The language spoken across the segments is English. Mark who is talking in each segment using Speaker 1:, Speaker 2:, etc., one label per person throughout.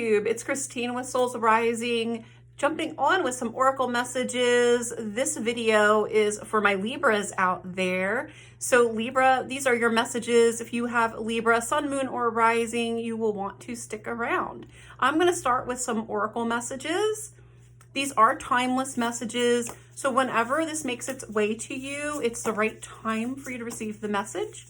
Speaker 1: YouTube. It's Christine with Souls Rising, jumping on with some Oracle messages. This video is for my Libras out there. So Libra, these are your messages. If you have Libra, Sun, Moon, or Rising, you will want to stick around. I'm going to start with some Oracle messages. These are timeless messages. So whenever this makes its way to you, it's the right time for you to receive the message.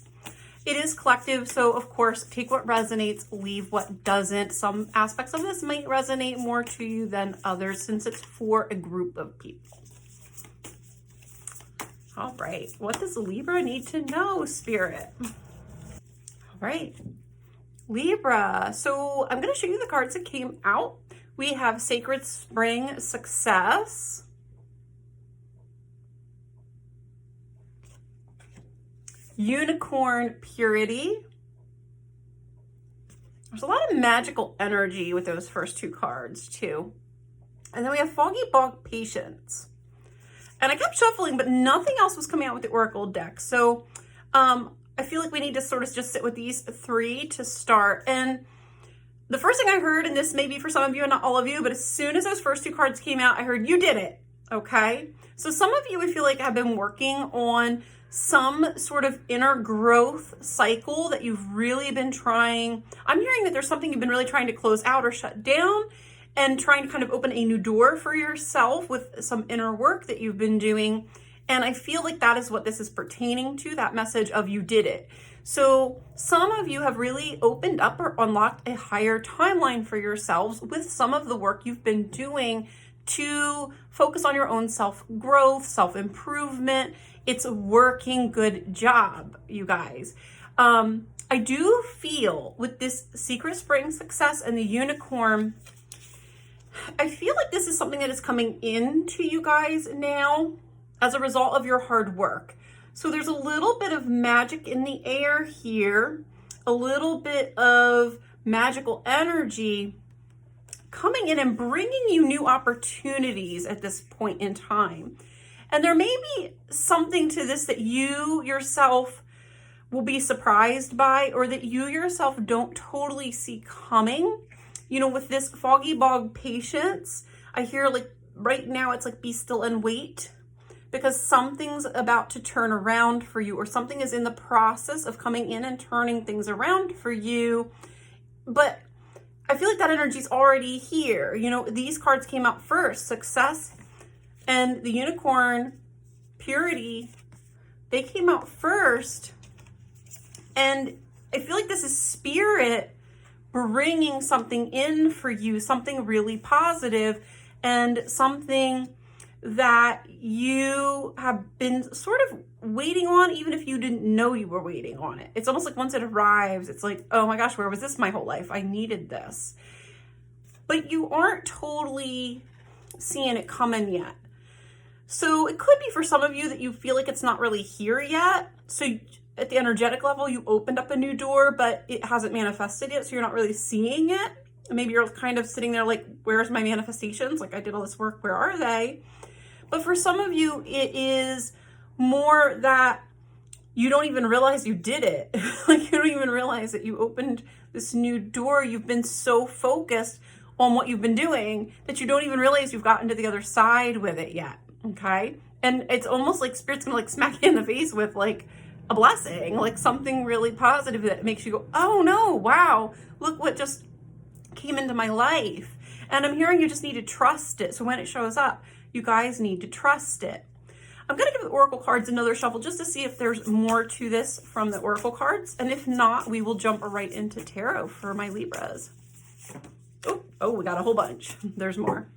Speaker 1: It is collective, so of course, take what resonates, leave what doesn't. Some aspects of this might resonate more to you than others since it's for a group of people. All right, what does Libra need to know, Spirit? All right, Libra. So I'm going to show you the cards that came out. We have Sacred Spring Success. Unicorn Purity. There's a lot of magical energy with those first two cards too. And then we have Foggy Bog Patience. And I kept shuffling, but nothing else was coming out with the Oracle deck. So I feel like we need to sort of just sit with these three to start. And the first thing I heard, and this may be for some of you and not all of you, but as soon as those first two cards came out, I heard, you did it, okay? So some of you, I feel like, have been working on some sort of inner growth cycle that you've really been trying. I'm hearing that there's something you've been really trying to close out or shut down and trying to kind of open a new door for yourself with some inner work that you've been doing. And I feel like that is what this is pertaining to, that message of you did it. So some of you have really opened up or unlocked a higher timeline for yourselves with some of the work you've been doing to focus on your own self-growth, self-improvement. It's a working. Good job, you guys. I do feel with this Secret Spring Success and the Unicorn, I feel like this is something that is coming into you guys now as a result of your hard work. So there's a little bit of magic in the air here, a little bit of magical energy coming in and bringing you new opportunities at this point in time. And there may be something to this that you yourself will be surprised by, or that you yourself don't totally see coming. You know, with this Foggy Bog Patience, I hear like right now it's like be still and wait, because something's about to turn around for you, or something is in the process of coming in and turning things around for you. But I feel like that energy's already here. You know, these cards came out first, Success and the Unicorn Purity, they came out first. And I feel like this is Spirit bringing something in for you, something really positive and something that you have been sort of waiting on, even if you didn't know you were waiting on it. It's almost like once it arrives, it's like, oh my gosh, where was this my whole life? I needed this. But you aren't totally seeing it coming yet. So it could be for some of you that you feel like it's not really here yet. So at the energetic level, you opened up a new door, but it hasn't manifested yet. So you're not really seeing it. Maybe you're kind of sitting there like, where's my manifestations? Like, I did all this work, where are they? But for some of you, it is more that you don't even realize you did it. Like, you don't even realize that you opened this new door. You've been so focused on what you've been doing that you don't even realize you've gotten to the other side with it yet. Okay. And it's almost like Spirit's gonna like smack you in the face with like a blessing, like something really positive that makes you go, oh no, wow, look what just came into my life. And I'm hearing you just need to trust it. So when it shows up, you guys need to trust it. I'm going to give the Oracle cards another shuffle just to see if there's more to this from the Oracle cards. And if not, we will jump right into Tarot for my Libras. Oh, we got a whole bunch. There's more.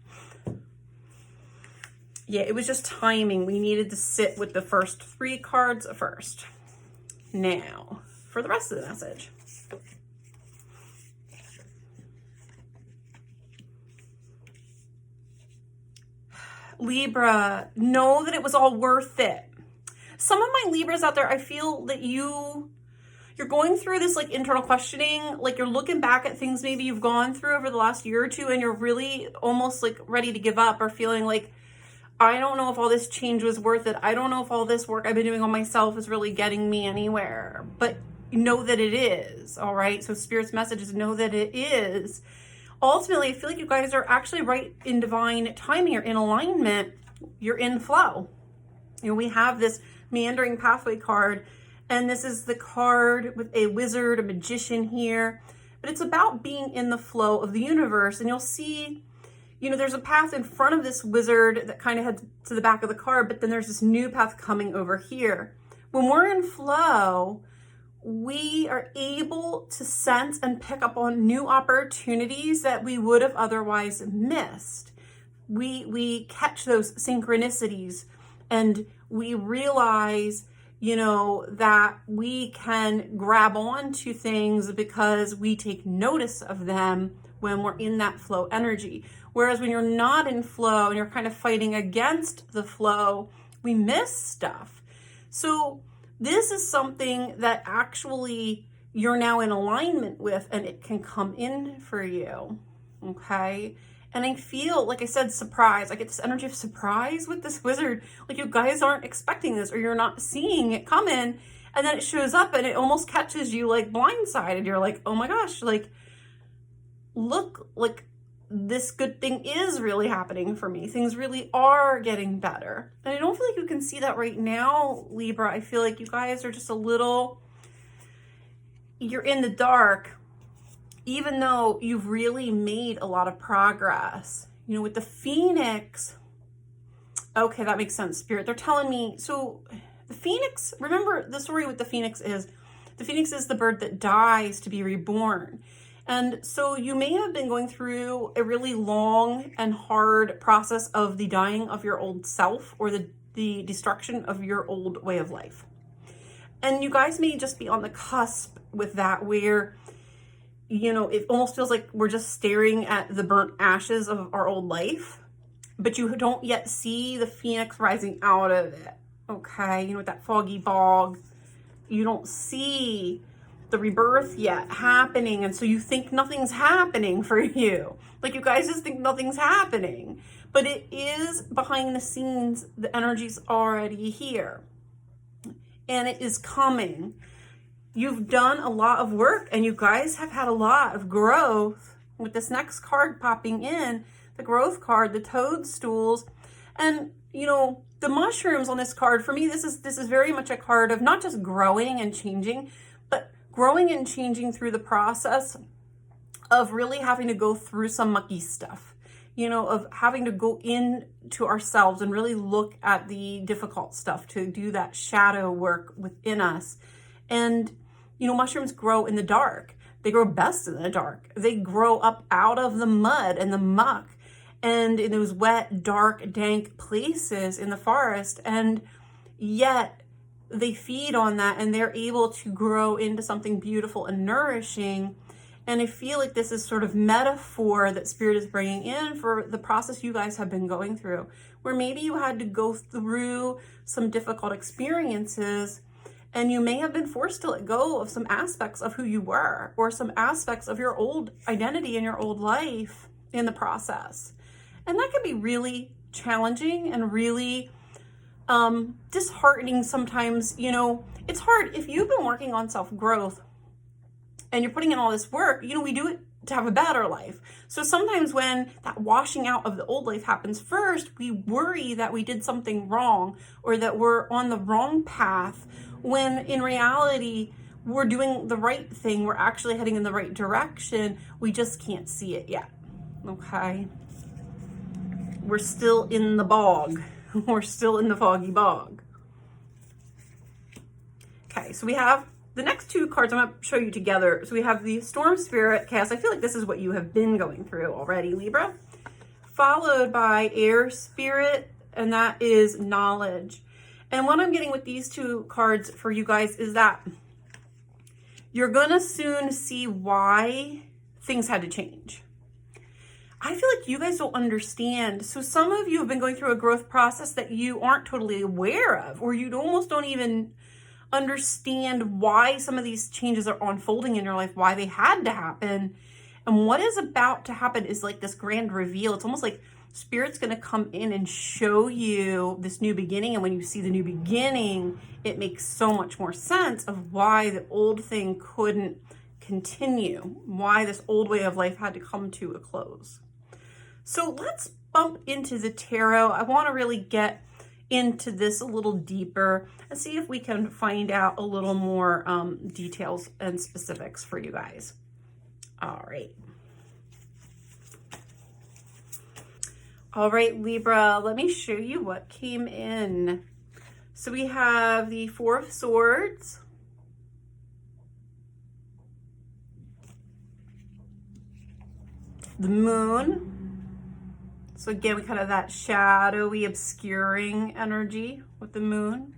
Speaker 1: Yeah, it was just timing. We needed to sit with the first three cards first. Now, for the rest of the message. Libra, know that it was all worth it. Some of my Libras out there, I feel that you're going through this like internal questioning, like you're looking back at things maybe you've gone through over the last year or two, and you're really almost like ready to give up, or feeling like, I don't know if all this change was worth it. I don't know if all this work I've been doing on myself is really getting me anywhere. But know that it is, all right? So Spirit's message is know that it is. ultimately, I feel like you guys are actually right in divine timing. You're in alignment. You're in flow. You know, we have this meandering pathway card, and this is the card with a wizard, a magician here, but it's about being in the flow of the universe. And you'll see, you know, there's a path in front of this wizard that kind of heads to the back of the card, but then there's this new path coming over here. When we're in flow, we are able to sense and pick up on new opportunities that we would have otherwise missed. We catch those synchronicities, and we realize, you know, that we can grab on to things because we take notice of them when we're in that flow energy. Whereas when you're not in flow and you're kind of fighting against the flow, we miss stuff. So this is something that actually you're now in alignment with, and it can come in for you, okay? And I feel, like I said, surprise. I get this energy of surprise with this wizard. Like you guys aren't expecting this, or you're not seeing it coming, and then it shows up and it almost catches you like blindsided. You're like, oh my gosh, like, look, like this good thing is really happening for me. Things really are getting better. And I don't feel like you can see that right now, Libra. I feel like you guys are just a little, you're in the dark, even though you've really made a lot of progress. You know, with the Phoenix, okay, that makes sense, Spirit. They're telling me, so the Phoenix, remember the story with the Phoenix is the bird that dies to be reborn. And so you may have been going through a really long and hard process of the dying of your old self, or the destruction of your old way of life. And you guys may just be on the cusp with that, where, you know, it almost feels like we're just staring at the burnt ashes of our old life, but you don't yet see the phoenix rising out of it, okay? You know, with that foggy bog, you don't see the rebirth yet happening, and so you think nothing's happening for you. Like you guys just think nothing's happening, but it is behind the scenes. The energy's already here, and it is coming. You've done a lot of work, and you guys have had a lot of growth. With this next card popping in, the growth card, the toadstools, and you know, the mushrooms on this card, for me, this is very much a card of not just growing and changing, but growing and changing through the process of really having to go through some mucky stuff, you know, of having to go into ourselves and really look at the difficult stuff, to do that shadow work within us. And, you know, mushrooms grow in the dark. They grow best in the dark. They grow up out of the mud and the muck and in those wet, dark, dank places in the forest. And yet they feed on that, and they're able to grow into something beautiful and nourishing. And I feel like this is sort of metaphor that Spirit is bringing in for the process you guys have been going through, where maybe you had to go through some difficult experiences, and you may have been forced to let go of some aspects of who you were, or some aspects of your old identity and your old life in the process. And that can be really challenging and really disheartening sometimes. You know, it's hard if you've been working on self-growth and you're putting in all this work. You know, we do it to have a better life. So sometimes when that washing out of the old life happens first, we worry that we did something wrong, or that we're on the wrong path, when in reality, we're doing the right thing. We're actually heading in the right direction. We just can't see it yet, okay? We're still in the bog. We're still in the foggy bog. Okay, so we have the next two cards I'm going to show you together. So we have the Storm Spirit Chaos. I feel like this is what you have been going through already, Libra. Followed by Air Spirit, and that is Knowledge. And what I'm getting with these two cards for you guys is that you're going to soon see why things had to change. I feel like you guys don't understand. So some of you have been going through a growth process that you aren't totally aware of, or you almost don't even understand why some of these changes are unfolding in your life, why they had to happen. And what is about to happen is like this grand reveal. It's almost like Spirit's going to come in and show you this new beginning. And when you see the new beginning, it makes so much more sense of why the old thing couldn't continue, why this old way of life had to come to a close. So let's bump into the tarot. I want to really get into this a little deeper and see if we can find out a little more details and specifics for you guys. All right. All right, Libra, let me show you what came in. So we have the Four of Swords, the Moon. So again, we kind of that shadowy, obscuring energy with the Moon.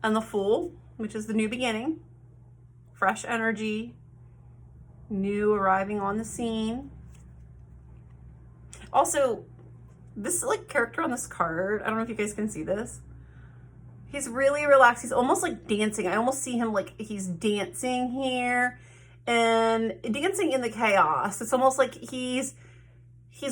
Speaker 1: And the Fool, which is the new beginning, fresh energy, new arriving on the scene. Also, this like character on this card, I don't know if you guys can see this. He's really relaxed. He's almost like dancing. I almost see him like he's dancing here and dancing in the chaos. It's almost like he's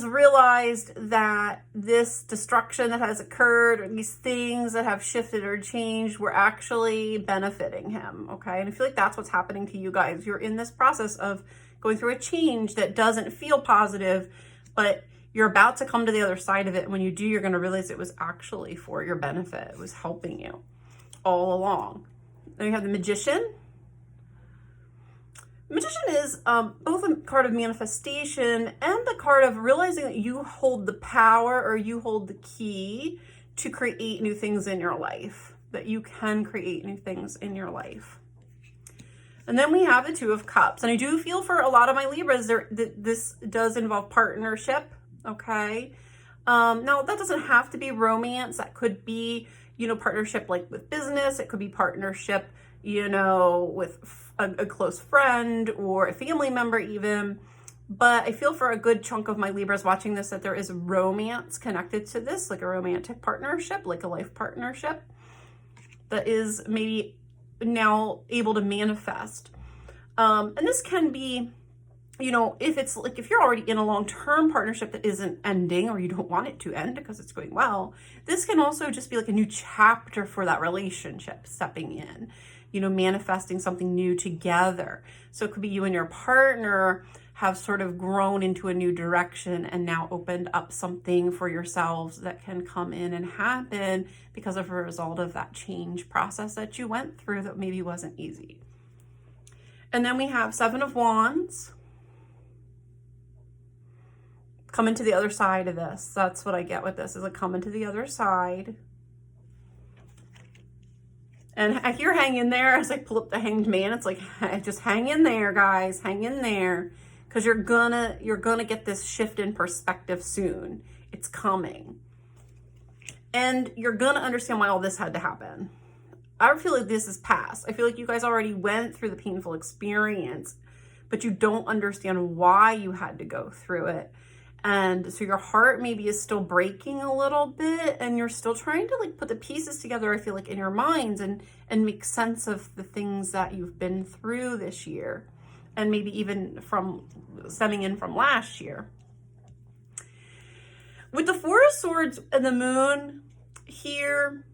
Speaker 1: realized that this destruction that has occurred, or these things that have shifted or changed, were actually benefiting him, okay? And I feel like that's what's happening to you guys. You're in this process of going through a change that doesn't feel positive, but you're about to come to the other side of it. And when you do, you're going to realize it was actually for your benefit. It was helping you all along. Then you have the Magician. Magician is both a card of manifestation and the card of realizing that you hold the power, or you hold the key to create new things in your life, that you can create new things in your life. And then we have the Two of Cups. And I do feel for a lot of my Libras, this does involve partnership, okay? Now, that doesn't have to be romance. That could be, partnership like with business. It could be partnership, with a close friend or a family member even. But I feel for a good chunk of my Libras watching this that there is romance connected to this, like a romantic partnership, like a life partnership that is maybe now able to manifest. And this can be, if it's like, if you're already in a long-term partnership that isn't ending, or you don't want it to end because it's going well, this can also just be like a new chapter for that relationship stepping in, manifesting something new together. So it could be you and your partner have sort of grown into a new direction and now opened up something for yourselves that can come in and happen because of a result of that change process that you went through that maybe wasn't easy. And then we have Seven of Wands. Coming to the other side of this. That's what I get with this, is like coming to the other side. And I hear hang in there as I pull up the Hanged Man. It's like, just hang in there, guys. Hang in there. Because you're gonna get this shift in perspective soon. It's coming. And you're gonna understand why all this had to happen. I feel like this is past. I feel like you guys already went through the painful experience, but you don't understand why you had to go through it. And so your heart maybe is still breaking a little bit, and you're still trying to like put the pieces together, I feel like, in your minds and make sense of the things that you've been through this year, and maybe even from stemming in from last year. With the Four of Swords and the Moon here,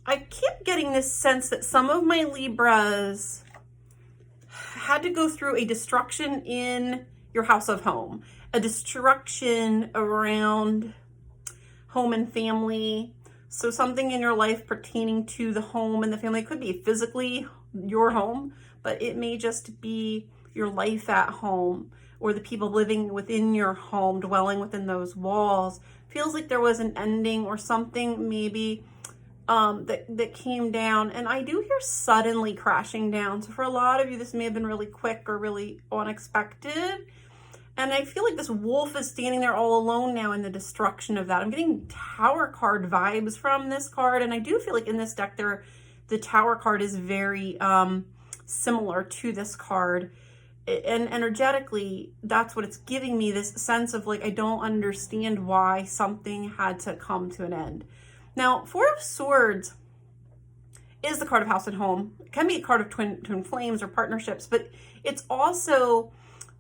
Speaker 1: I keep getting this sense that some of my Libras had to go through a destruction in your house of home, a destruction around home and family. So something in your life pertaining to the home and the family. It could be physically your home, but it may just be your life at home, or the people living within your home, dwelling within those walls. Feels like there was an ending or something maybe that came down. And I do hear suddenly crashing down. So for a lot of you, this may have been really quick or really unexpected. And I feel like this wolf is standing there all alone now in the destruction of that. I'm getting Tower card vibes from this card. And I do feel like in this deck, the Tower card is very similar to this card. And energetically, that's what it's giving me, this sense of like, I don't understand why something had to come to an end. Now, Four of Swords is the card of house and home. It can be a card of twin flames or partnerships, but it's also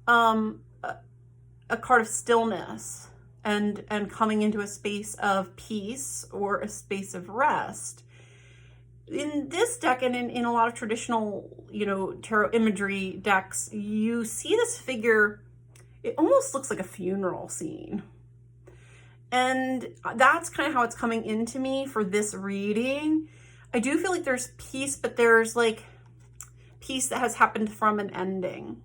Speaker 1: a card of stillness and coming into a space of peace or a space of rest. in this deck and in a lot of traditional, you know, tarot imagery decks, you see this figure, it almost looks like a funeral scene. And that's kind of how it's coming into me for this reading. I do feel like there's peace, but there's like peace that has happened from an ending.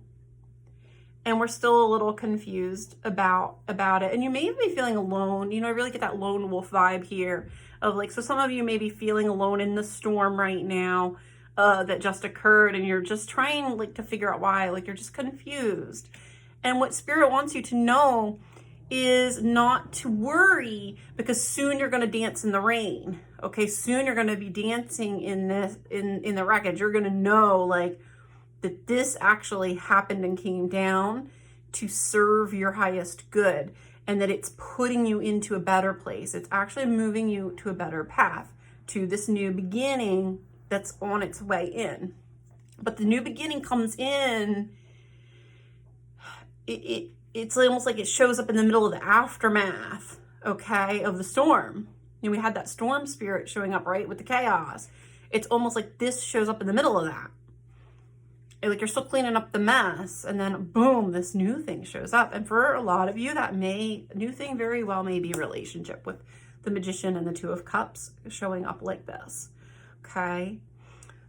Speaker 1: And we're still a little confused about it. And you may be feeling alone. You know, I really get that lone wolf vibe here of like, so some of you may be feeling alone in the storm right now that just occurred, and you're just trying like to figure out why, like you're just confused. And what Spirit wants you to know is not to worry, because soon you're going to dance in the rain. Okay, soon you're going to be dancing in this in the wreckage. You're going to know like that this actually happened and came down to serve your highest good, and that it's putting you into a better place. It's actually moving you to a better path, to this new beginning that's on its way in. But the new beginning comes in, it's almost like it shows up in the middle of the aftermath, okay, of the storm. And we had that storm spirit showing up, right, with the chaos. It's almost like this shows up in the middle of that. And like you're still cleaning up the mess, and then boom, this new thing shows up. And for a lot of you, that new thing very well may be relationship, with the Magician and the Two of Cups showing up like this, okay?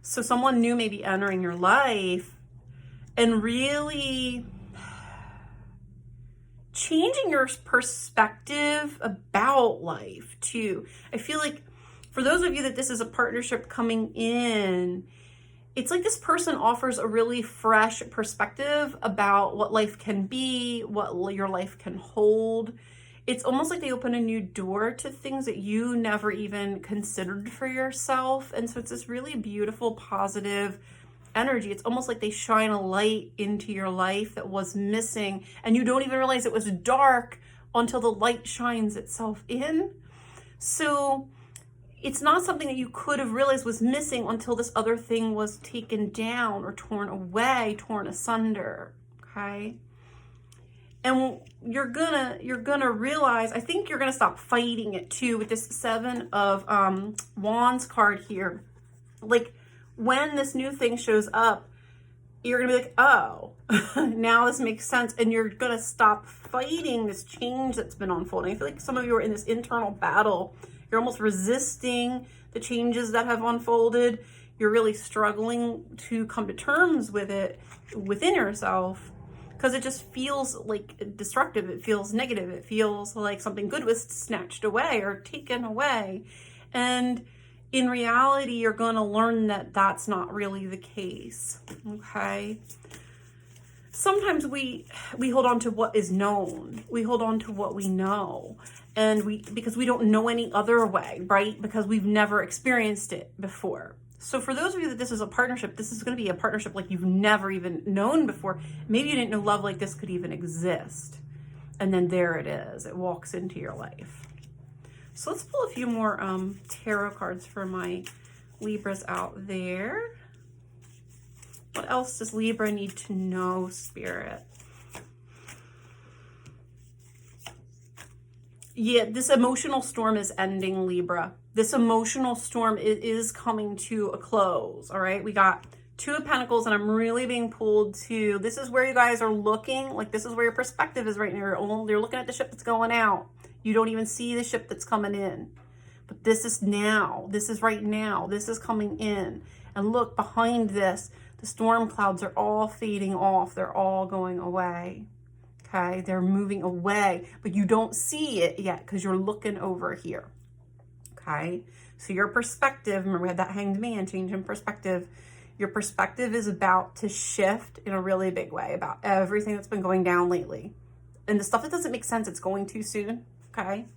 Speaker 1: So someone new may be entering your life and really changing your perspective about life too. I feel like for those of you that this is a partnership coming in, it's like this person offers a really fresh perspective about what life can be, what your life can hold. It's almost like they open a new door to things that you never even considered for yourself. And so it's this really beautiful, positive energy. It's almost like they shine a light into your life that was missing, and you don't even realize it was dark until the light shines itself in. So it's not something that you could have realized was missing until this other thing was taken down or torn away, torn asunder, okay? And you're gonna realize, I think you're gonna stop fighting it too with this Seven of Wands card here. Like, when this new thing shows up, you're gonna be like, oh, now this makes sense. And you're gonna stop fighting this change that's been unfolding. I feel like some of you are in this internal battle. You're almost resisting the changes that have unfolded. You're really struggling to come to terms with it within yourself, because it just feels like destructive. It feels negative. It feels like something good was snatched away or taken away. And in reality, you're going to learn that that's not really the case, okay? Sometimes we hold on to what is known. We hold on to what we know, and because we don't know any other way, right? Because we've never experienced it before. So for those of you that this is a partnership, this is going to be a partnership like you've never even known before. Maybe you didn't know love like this could even exist. And then there it is. It walks into your life. So let's pull a few more tarot cards for my Libras out there. What else does Libra need to know, Spirit? Yeah, this emotional storm is ending, Libra. This emotional storm is coming to a close, all right? We got Two of Pentacles, and I'm really being pulled to, this is where you guys are looking, like this is where your perspective is right now. You're looking at the ship that's going out. You don't even see the ship that's coming in. But this is now. This is right now. This is coming in. And look, behind this, the storm clouds are all fading off. They're all going away. Okay? They're moving away. But you don't see it yet because you're looking over here. Okay? So your perspective, remember we had that Hanged Man, change in perspective. Your perspective is about to shift in a really big way about everything that's been going down lately. And the stuff that doesn't make sense, it's going too soon. Okay.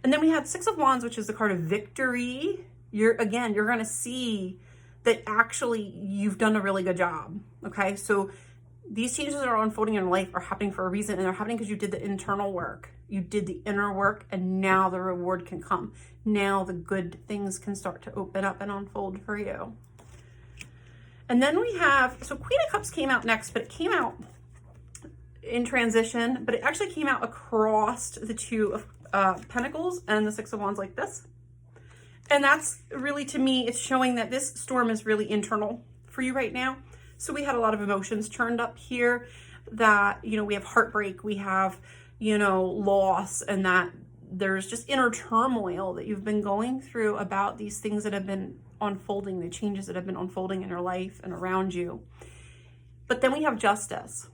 Speaker 1: And then we had Six of Wands, which is the card of victory. You're going to see that actually you've done a really good job. Okay. So these changes that are unfolding in your life are happening for a reason, and they're happening because you did the internal work. You did the inner work, and now the reward can come. Now the good things can start to open up and unfold for you. And then we have, so Queen of Cups came out next, but it came out in transition, but it actually came out across the Two of Pentacles and the Six of Wands like this. And that's really, to me, it's showing that this storm is really internal for you right now. So we had a lot of emotions turned up here that, you know, we have heartbreak, we have, you know, loss, and that there's just inner turmoil that you've been going through about these things that have been unfolding, the changes that have been unfolding in your life and around you. But then we have justice,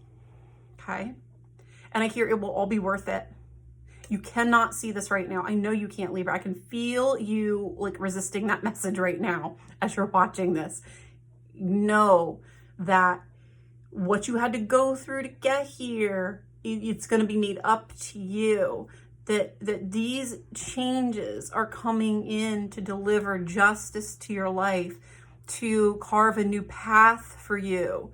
Speaker 1: okay? And I hear it will all be worth it. You cannot see this right now. I know you can't, Libra. I can feel you like resisting that message right now as you're watching this. Know that what you had to go through to get here, it's going to be made up to you. That these changes are coming in to deliver justice to your life, to carve a new path for you.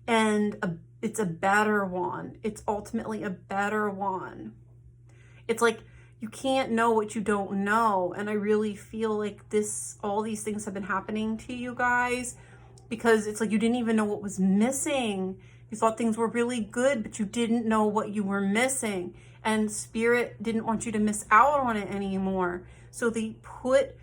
Speaker 1: And it's a better one. It's ultimately a better one. It's like you can't know what you don't know. And I really feel like all these things have been happening to you guys because it's like you didn't even know what was missing. You thought things were really good, but you didn't know what you were missing. And Spirit didn't want you to miss out on it anymore. So they put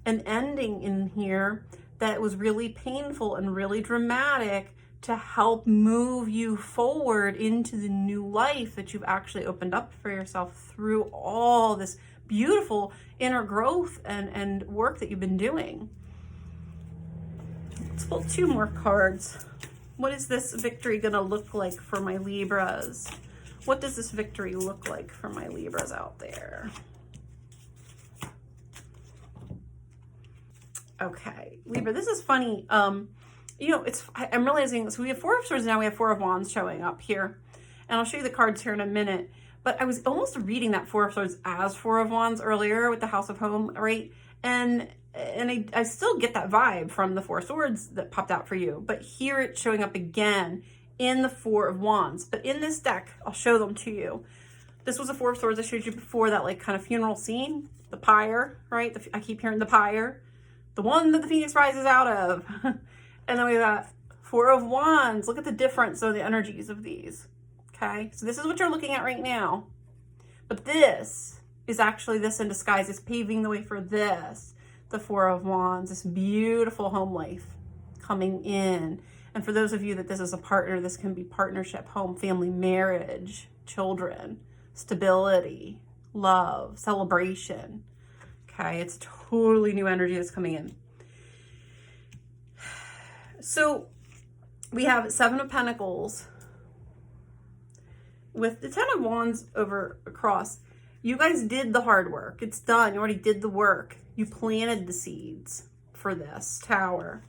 Speaker 1: an ending in here that was really painful and really dramatic to help move you forward into the new life that you've actually opened up for yourself through all this beautiful inner growth and work that you've been doing. Let's pull 2 more cards. What is this victory going to look like for my Libras? What does this victory look like for my Libras out there? Okay, Libra, this is funny. You know, I'm realizing, so we have 4 of Swords now, we have 4 of Wands showing up here. And I'll show you the cards here in a minute. But I was almost reading that 4 of Swords as 4 of Wands earlier with the House of Home, right? And I still get that vibe from the 4 Swords that popped out for you. But here it's showing up again in the 4 of Wands. But in this deck, I'll show them to you. This was a 4 of Swords I showed you before, that like kind of funeral scene, the pyre, right? I keep hearing the pyre, the one that the Phoenix rises out of. And then we got 4 of Wands. Look at the difference of the energies of these. Okay, so this is what you're looking at right now. But this is actually this in disguise. It's paving the way for this, the 4 of Wands, this beautiful home life coming in. And for those of you that this is a partner, this can be partnership, home, family, marriage, children, stability, love, celebration. Okay, it's totally new energy that's coming in. So we have 7 of Pentacles with the 10 of Wands over across. You guys did the hard work. It's done. You already did the work. You planted the seeds for this tower.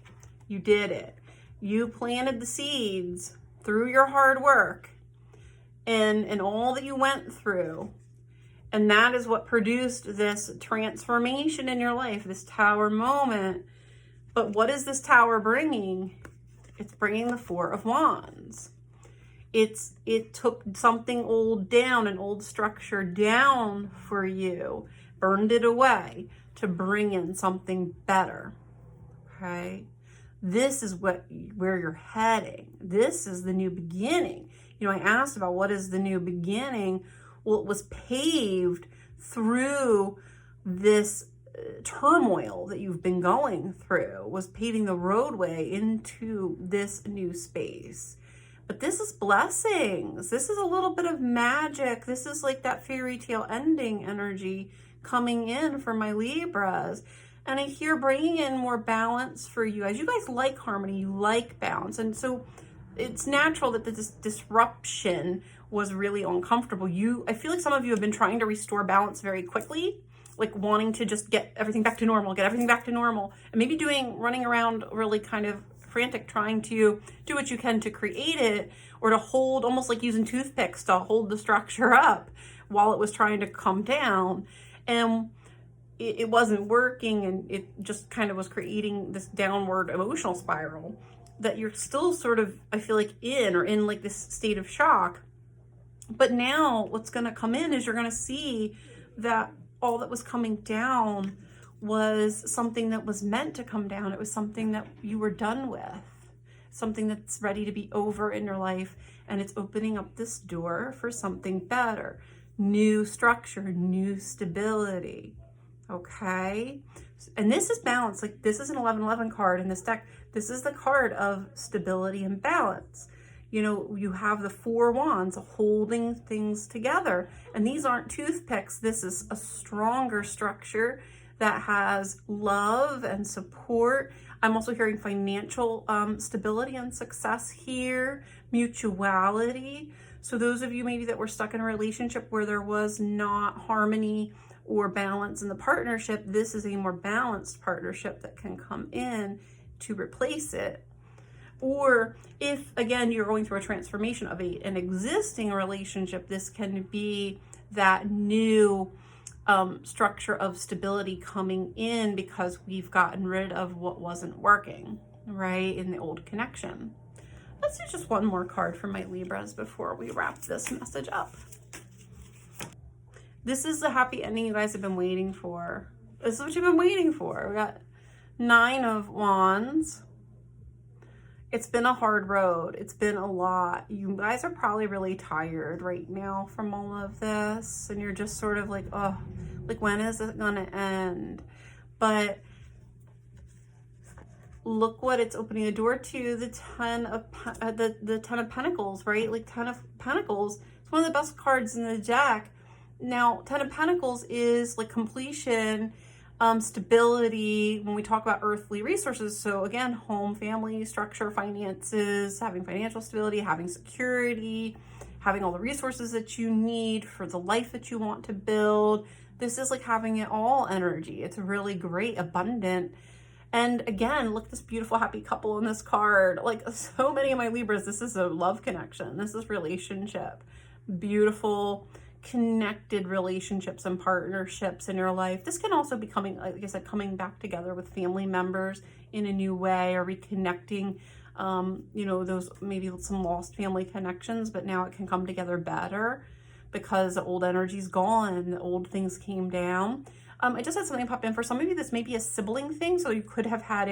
Speaker 1: You did it. You planted the seeds through your hard work and all that you went through. And that is what produced this transformation in your life, this tower moment. But what is this tower bringing? It's bringing the 4 of Wands. It took something old down, an old structure down for you, burned it away to bring in something better. Okay? This is where you're heading. This is the new beginning. You know, I asked about what is the new beginning. Well, it was paved through this turmoil that you've been going through, was paving the roadway into this new space. But this is blessings. This is a little bit of magic. This is like that fairy tale ending energy coming in for my Libras. And I hear bringing in more balance for you. As you guys like harmony, you like balance. And so it's natural that this disruption was really uncomfortable. I feel like some of you have been trying to restore balance very quickly, like wanting to just get everything back to normal, and maybe running around really kind of frantic, trying to do what you can to create it, or to hold, almost like using toothpicks to hold the structure up while it was trying to come down. And it wasn't working, and it just kind of was creating this downward emotional spiral that you're still sort of, I feel like, in like this state of shock. But now what's going to come in is you're going to see that all that was coming down was something that was meant to come down. It was something that you were done with, something that's ready to be over in your life. And it's opening up this door for something better, new structure, new stability. Okay. And this is balance. Like, this is an 11-11 card in this deck. This is the card of stability and balance. You know, you have the 4 wands holding things together. And these aren't toothpicks. This is a stronger structure that has love and support. I'm also hearing financial stability and success here, mutuality. So those of you maybe that were stuck in a relationship where there was not harmony or balance in the partnership, this is a more balanced partnership that can come in to replace it. Or if, again, you're going through a transformation of an existing relationship, this can be that new structure of stability coming in because we've gotten rid of what wasn't working, right, in the old connection. Let's do just one more card for my Libras before we wrap this message up. This is the happy ending you guys have been waiting for. This is what you've been waiting for. We got 9 of Wands. It's been a hard road. It's been a lot. You guys are probably really tired right now from all of this. And you're just sort of like, oh, like, when is it going to end? But look what it's opening the door to, the 10 of Pentacles, right? Like, 10 of Pentacles. It's one of the best cards in the deck. Now, 10 of Pentacles is like completion, stability, when we talk about earthly resources. So again, home, family, structure, finances, having financial stability, having security, having all the resources that you need for the life that you want to build. This is like having it all energy. It's really great, abundant. And again, look at this beautiful, happy couple in this card. Like, so many of my Libras, this is a love connection. This is relationship. Beautiful, connected relationships and partnerships in your life. This can also be coming, like I said, coming back together with family members in a new way, or reconnecting, you know, those maybe some lost family connections, but now it can come together better because the old energy's gone and the old things came down. I just had something pop in. For some of you, this may be a sibling thing. So you could have had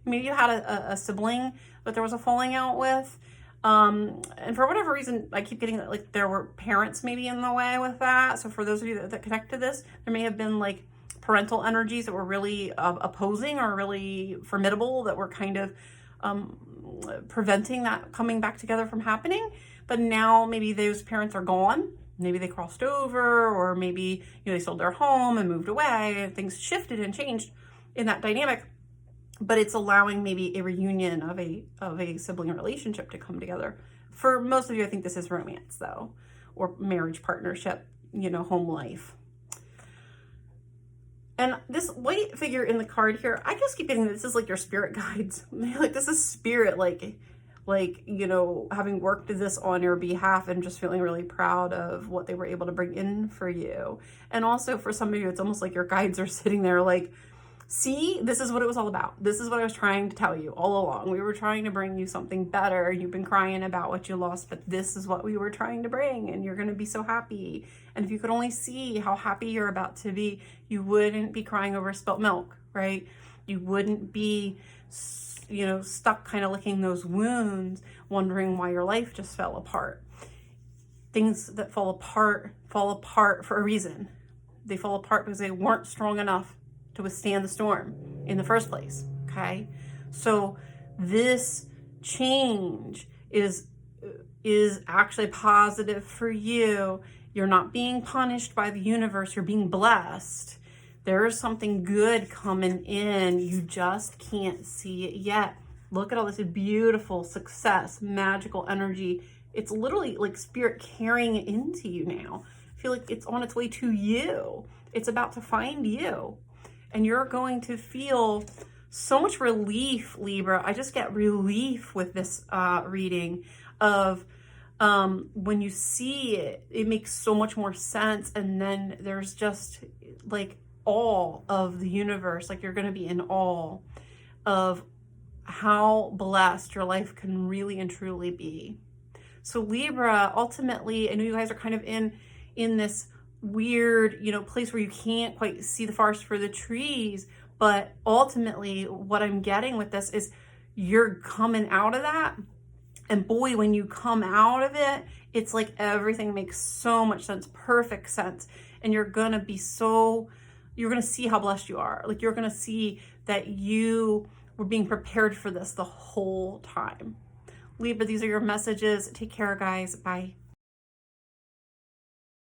Speaker 1: maybe you had a sibling that there was a falling out with. And for whatever reason, I keep getting like there were parents maybe in the way with that. So for those of you that connect to this, there may have been like parental energies that were really opposing or really formidable, that were kind of preventing that coming back together from happening. But now maybe those parents are gone. Maybe they crossed over, or maybe, you know, they sold their home and moved away, and things shifted and changed in that dynamic. But it's allowing maybe a reunion of a sibling relationship to come together. For most of you, I think this is romance, though, or marriage, partnership, you know, home life. And this white figure in the card here, I just keep getting this is like your spirit guides. Like, this is spirit, like, you know, having worked this on your behalf and just feeling really proud of what they were able to bring in for you. And also for some of you, it's almost like your guides are sitting there like, see, this is what it was all about. This is what I was trying to tell you all along. We were trying to bring you something better. You've been crying about what you lost, but this is what we were trying to bring, and you're going to be so happy. And if you could only see how happy you're about to be, you wouldn't be crying over spilt milk, right? You wouldn't be, you know, stuck kind of licking those wounds, wondering why your life just fell apart. Things that fall apart for a reason. They fall apart because they weren't strong enough to withstand the storm in the first place, okay? So this change is actually positive for you. You're not being punished by the universe. You're being blessed. There's something good coming in. You just can't see it yet. Look at all this beautiful success, magical energy. It's literally like spirit carrying it into you now. I feel like it's on its way to you. It's about to find you. And you're going to feel so much relief, Libra. I just get relief with this reading of when you see it, it makes so much more sense. And then there's just like awe of the universe. Like, you're going to be in awe of how blessed your life can really and truly be. So Libra, ultimately, I know you guys are kind of in this weird, you know, place where you can't quite see the forest for the trees, but ultimately what I'm getting with this is you're coming out of that, and boy, when you come out of it, it's like everything makes so much sense, perfect sense, and you're gonna be so you're going to see how blessed you are. Like, you're going to see that you were being prepared for this the whole time. Libra, these are your messages. Take care, guys. Bye.